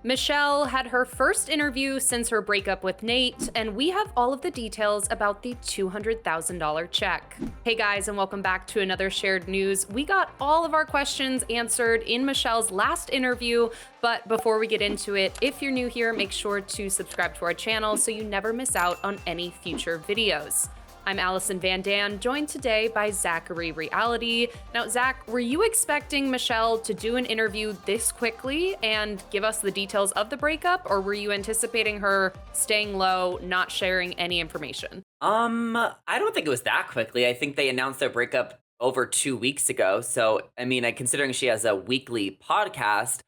Michelle had her first interview since her breakup with Nayte, and we have all of the details about the $200,000 check. Hey guys, and welcome back to another Shared News. We got all of our questions answered in Michelle's last interview, but before we get into it, if you're new here, make sure to subscribe to our channel so you never miss out on any future videos. I'm Alison Van Dam, joined today by Zachary Reality. Now, Zach, were you expecting Michelle to do an interview this quickly and give us the details of the breakup, or were you anticipating her staying low, not sharing any information? I don't think it was that quickly. I think they announced their breakup over 2 weeks ago. So, considering she has a weekly podcast,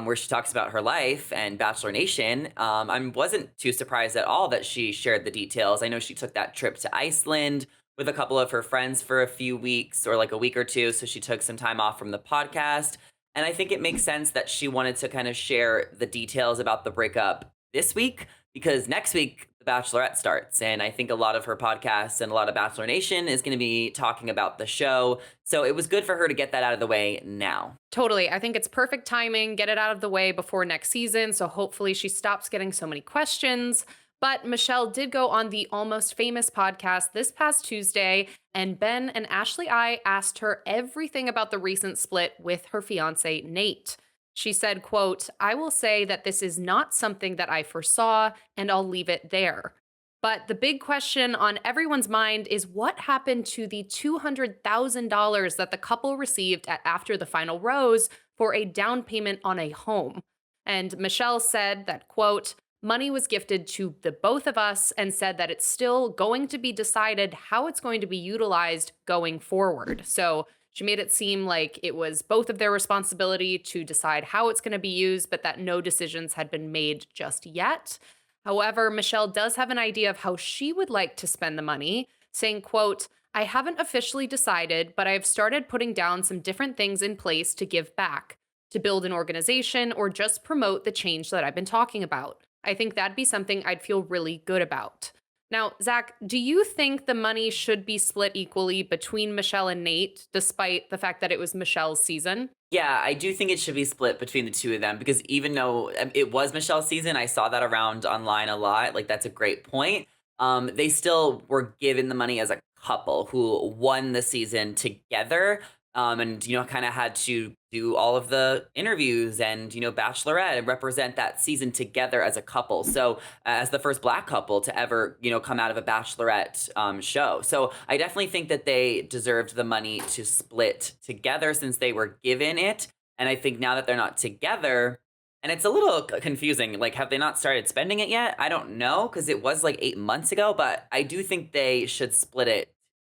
where she talks about her life and Bachelor Nation, I wasn't too surprised at all that she shared the details. I know she took that trip to Iceland with a couple of her friends for a few weeks or like a week or two. So she took some time off from the podcast. And I think it makes sense that she wanted to kind of share the details about the breakup this week because next week the Bachelorette starts. And I think a lot of her podcasts and a lot of Bachelor Nation is going to be talking about the show. So it was good for her to get that out of the way now. Totally. I think it's perfect timing. Get it out of the way before next season. So hopefully she stops getting so many questions. But Michelle did go on the Almost Famous podcast this past Tuesday, and Ben and Ashley I asked her everything about the recent split with her fiance, Nayte. She said, quote, "I will say that this is not something that I foresaw, and I'll leave it there. But the big question on everyone's mind is what happened to the $200,000 that the couple received after the final rose for a down payment on a home." And Michelle said that, quote, "Money was gifted to the both of us," and said that it's still going to be decided how it's going to be utilized going forward. So she made it seem like it was both of their responsibility to decide how it's going to be used, but that no decisions had been made just yet. However, Michelle does have an idea of how she would like to spend the money, saying, quote, "I haven't officially decided, but I've started putting down some different things in place to give back, to build an organization, or just promote the change that I've been talking about. I think that'd be something I'd feel really good about." Now, Zach, do you think the money should be split equally between Michelle and Nayte, despite the fact that it was Michelle's season? Yeah, I do think it should be split between the two of them because even though it was Michelle's season, I saw that around online a lot. Like, that's a great point. They still were given the money as a couple who won the season together. And, kind of had to do all of the interviews and, Bachelorette and represent that season together as a couple. So, as the first Black couple to ever, come out of a Bachelorette show. So, I definitely think that they deserved the money to split together since they were given it. And I think now that they're not together, and it's a little confusing, like, have they not started spending it yet? I don't know, because it was like 8 months ago, but I do think they should split it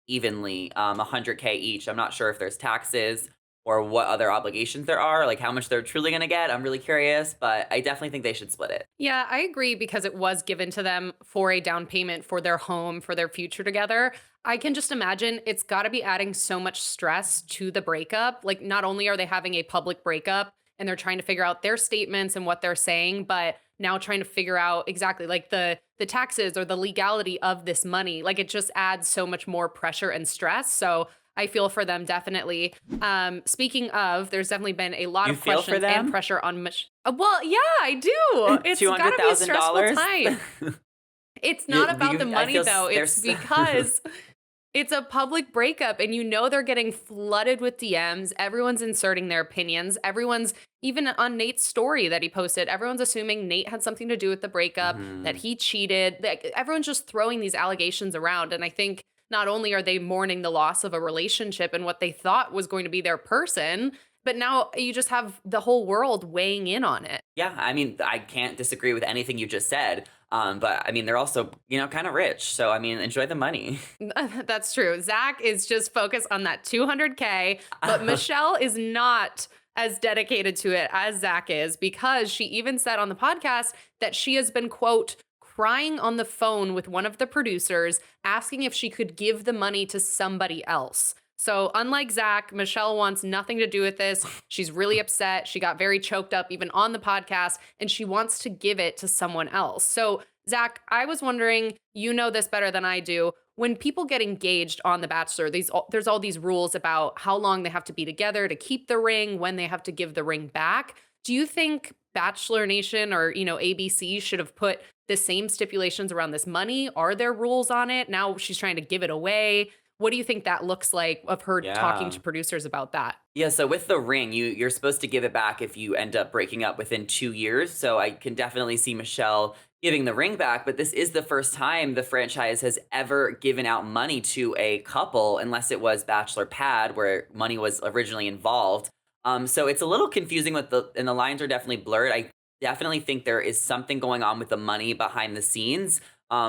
evenly, 100K each. I'm not sure if there's taxes or what other obligations there are, like how much they're truly going to get. I'm really curious, but I definitely think they should split it. Yeah, I agree because it was given to them for a down payment for their home, for their future together. I can just imagine it's got to be adding so much stress to the breakup. Like, not only are they having a public breakup and they're trying to figure out their statements and what they're saying, but now trying to figure out exactly like the taxes or the legality of this money. Like, it just adds so much more pressure and stress. So I feel for them definitely. Speaking of, there's definitely been a lot You of feel for questions and them? pressure on well, yeah, I do. It's gotta be a stressful $200,000? time. It's not about the I money feel though. It's there's because it's a public breakup and they're getting flooded with DMs. Everyone's inserting their opinions. Everyone's, even on Nate's story that he posted, everyone's assuming Nayte had something to do with the breakup, that he cheated. Like, everyone's just throwing these allegations around. And I think not only are they mourning the loss of a relationship and what they thought was going to be their person, but now you just have the whole world weighing in on it. Yeah, I can't disagree with anything you just said. But they're also, kind of rich. So, enjoy the money. That's true. Zach is just focused on that 200K, but Michelle is not as dedicated to it as Zach is, because she even said on the podcast that she has been, quote, crying on the phone with one of the producers, asking if she could give the money to somebody else. So unlike Zach, Michelle wants nothing to do with this. She's really upset. She got very choked up even on the podcast, and she wants to give it to someone else. So Zach, I was wondering, you know this better than I do. When people get engaged on The Bachelor, there's all these rules about how long they have to be together to keep the ring, when they have to give the ring back. Do you think Bachelor Nation or, ABC should have put the same stipulations around this money? Are there rules on it? Now she's trying to give it away. What do you think that looks like of her talking Yeah. to producers about that? Yeah, so with the ring, you're supposed to give it back if you end up breaking up within 2 years, so I can definitely see Michelle giving the ring back, but this is the first time the franchise has ever given out money to a couple unless it was Bachelor Pad where money was originally involved. So it's a little confusing with the lines are definitely blurred. I definitely think there is something going on with the money behind the scenes.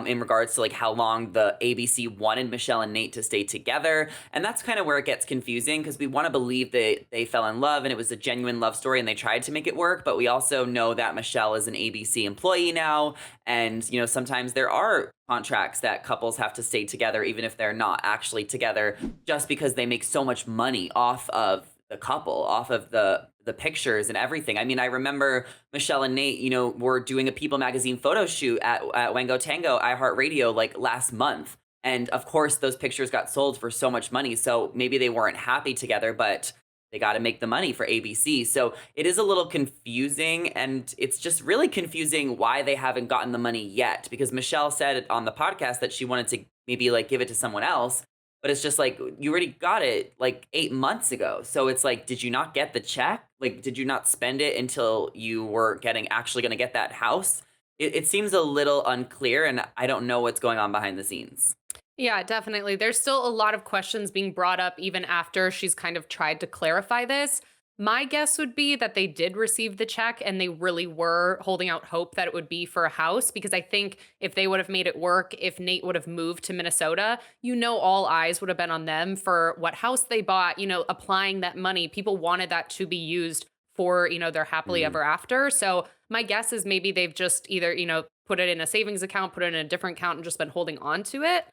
In regards to like how long the ABC wanted Michelle and Nate to stay together. And that's kind of where it gets confusing because we want to believe that they fell in love and it was a genuine love story and they tried to make it work. But we also know that Michelle is an ABC employee now. And, sometimes there are contracts that couples have to stay together, even if they're not actually together, just because they make so much money off of the couple, off of the pictures and everything. I mean, I remember Michelle and Nate, were doing a People magazine photo shoot at Wango Tango iHeartRadio like last month. And of course, those pictures got sold for so much money. So maybe they weren't happy together, but they got to make the money for ABC. So it is a little confusing. And it's just really confusing why they haven't gotten the money yet. Because Michelle said on the podcast that she wanted to maybe like give it to someone else. But it's just like, you already got it like 8 months ago. So it's like, did you not get the check? Like, did you not spend it until you were actually going to get that house? It seems a little unclear, and I don't know what's going on behind the scenes. Yeah, definitely. There's still a lot of questions being brought up even after she's kind of tried to clarify this. My guess would be that they did receive the check and they really were holding out hope that it would be for a house because I think if they would have made it work, if Nate would have moved to Minnesota, all eyes would have been on them for what house they bought, applying that money. People wanted that to be used for, their happily Mm. ever after. So my guess is maybe they've just either, put it in a savings account, put it in a different account and just been holding on to it.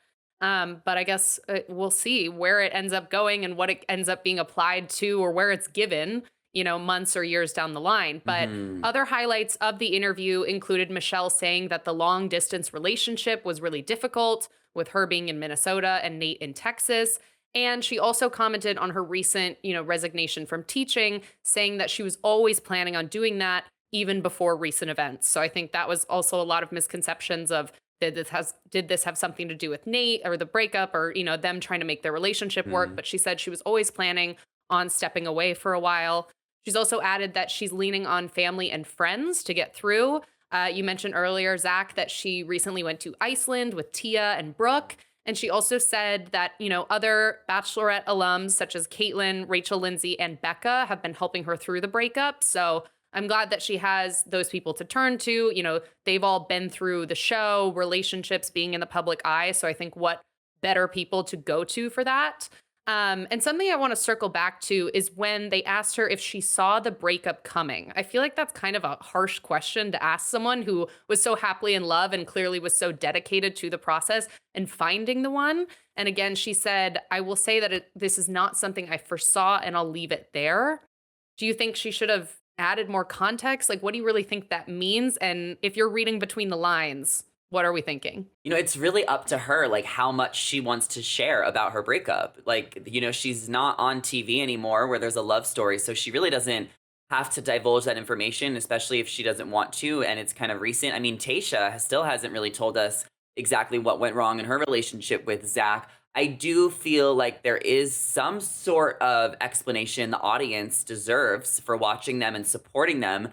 But I guess we'll see where it ends up going and what it ends up being applied to or where it's given, months or years down the line. But Mhm. other highlights of the interview included Michelle saying that the long distance relationship was really difficult with her being in Minnesota and Nate in Texas. And she also commented on her recent, resignation from teaching, saying that she was always planning on doing that even before recent events. So I think that was also a lot of misconceptions of did this have something to do with Nate or the breakup or them trying to make their relationship work, Mhm. but she said she was always planning on stepping away for a while. She's also added that she's leaning on family and friends to get through. You mentioned earlier, Zach, that she recently went to Iceland with Tia and Brooke. And she also said that, other Bachelorette alums such as Caitlin, Rachel Lindsay, and Becca have been helping her through the breakup. So I'm glad that she has those people to turn to. They've all been through the show, relationships being in the public eye. So I think what better people to go to for that. And something I want to circle back to is when they asked her if she saw the breakup coming. I feel like that's kind of a harsh question to ask someone who was so happily in love and clearly was so dedicated to the process and finding the one. And again, she said, I will say that this is not something I foresaw and I'll leave it there. Do you think she should have added more context? Like, what do you really think that means? And if you're reading between the lines, what are we thinking? It's really up to her, like, how much she wants to share about her breakup. Like, she's not on TV anymore where there's a love story. So she really doesn't have to divulge that information, especially if she doesn't want to. And it's kind of recent. I mean, Tasha still hasn't really told us exactly what went wrong in her relationship with Zach. I do feel like there is some sort of explanation the audience deserves for watching them and supporting them,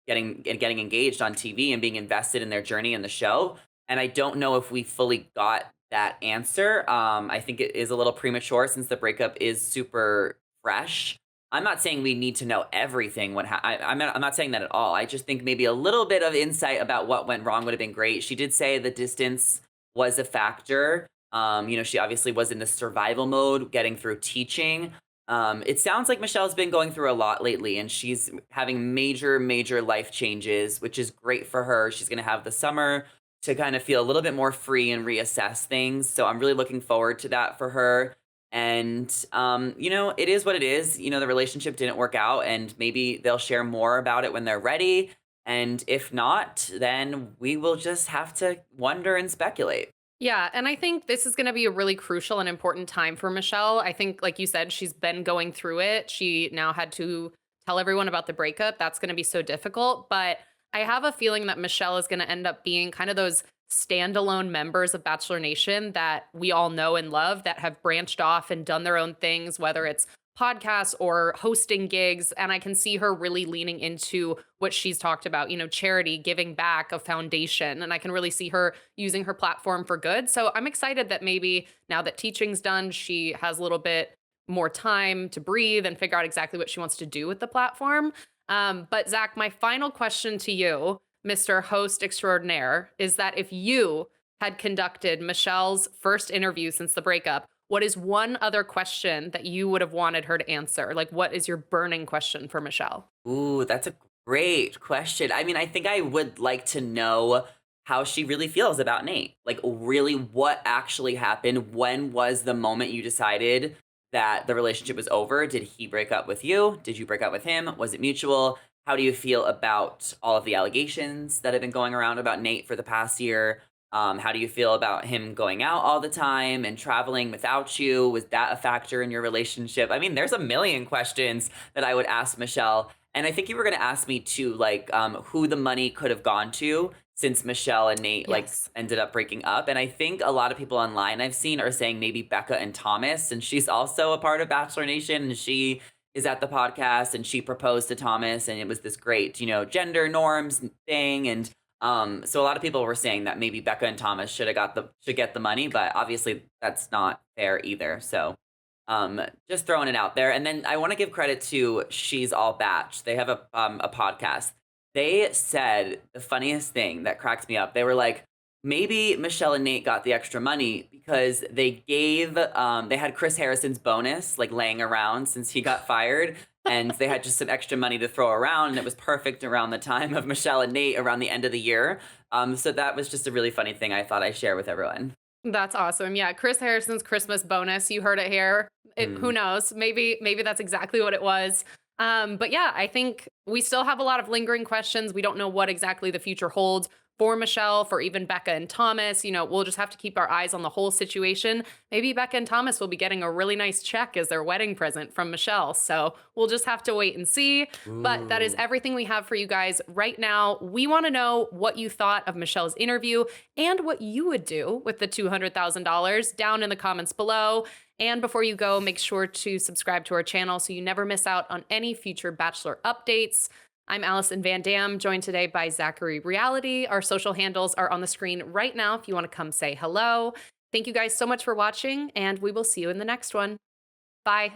getting engaged on TV and being invested in their journey in the show. And I don't know if we fully got that answer. I think it is a little premature since the breakup is super fresh. I'm not saying we need to know everything. I'm not saying that at all. I just think maybe a little bit of insight about what went wrong would have been great. She did say the distance was a factor. She obviously was in the survival mode, getting through teaching. It sounds like Michelle's been going through a lot lately and she's having major, major life changes, which is great for her. She's going to have the summer to kind of feel a little bit more free and reassess things. So I'm really looking forward to that for her. And, it is what it is. The relationship didn't work out and maybe they'll share more about it when they're ready. And if not, then we will just have to wonder and speculate. Yeah, and I think this is going to be a really crucial and important time for Michelle. I think, like you said, she's been going through it. She now had to tell everyone about the breakup. That's going to be so difficult. But I have a feeling that Michelle is going to end up being kind of those standalone members of Bachelor Nation that we all know and love that have branched off and done their own things, whether it's podcasts or hosting gigs. And I can see her really leaning into what she's talked about, charity, giving back, a foundation. And I can really see her using her platform for good. So I'm excited that maybe now that teaching's done, she has a little bit more time to breathe and figure out exactly what she wants to do with the platform. But Zach, my final question to you, Mr. Host Extraordinaire, is that if you had conducted Michelle's first interview since the breakup, what is one other question that you would have wanted her to answer? Like, what is your burning question for Michelle? Ooh, that's a great question. I mean, I think I would like to know how she really feels about Nate. Like, really, what actually happened? When was the moment you decided that the relationship was over? Did he break up with you? Did you break up with him? Was it mutual? How do you feel about all of the allegations that have been going around about Nate for the past year? How do you feel about him going out all the time and traveling without you? Was that a factor in your relationship? I mean, there's a million questions that I would ask Michelle. And I think you were going to ask me too, like, who the money could have gone to since Michelle and Nate like Yes. ended up breaking up. And I think a lot of people online I've seen are saying maybe Becca and Thomas, and she's also a part of Bachelor Nation, and she is at the podcast and she proposed to Thomas, and it was this great, gender norms thing. And so a lot of people were saying that maybe Becca and Thomas should get the money, but obviously that's not fair either. So just throwing it out there. And then I want to give credit to She's All Batch. They have a podcast. They said the funniest thing that cracked me up. They were like, maybe Michelle and Nate got the extra money because they had Chris Harrison's bonus like laying around since he got fired. And they had just some extra money to throw around, and it was perfect around the time of Michelle and Nate around the end of the year. So that was just a really funny thing I thought I'd share with everyone. That's awesome. Yeah, Chris Harrison's Christmas bonus. You heard it here. Who Mm. knows? Maybe that's exactly what it was. But yeah, I think we still have a lot of lingering questions. We don't know what exactly the future holds for Michelle, for even Becca and Thomas. We'll just have to keep our eyes on the whole situation. Maybe Becca and Thomas will be getting a really nice check as their wedding present from Michelle. So we'll just have to wait and see. But that is Ooh. everything we have for you guys right now. We want to know what you thought of Michelle's interview and what you would do with the $200,000 down in the comments below. And before you go, make sure to subscribe to our channel so you never miss out on any future Bachelor updates. I'm Alison Van Dam, joined today by Zachary Reality. Our social handles are on the screen right now if you want to come say hello. Thank you guys so much for watching, and we will see you in the next one. Bye.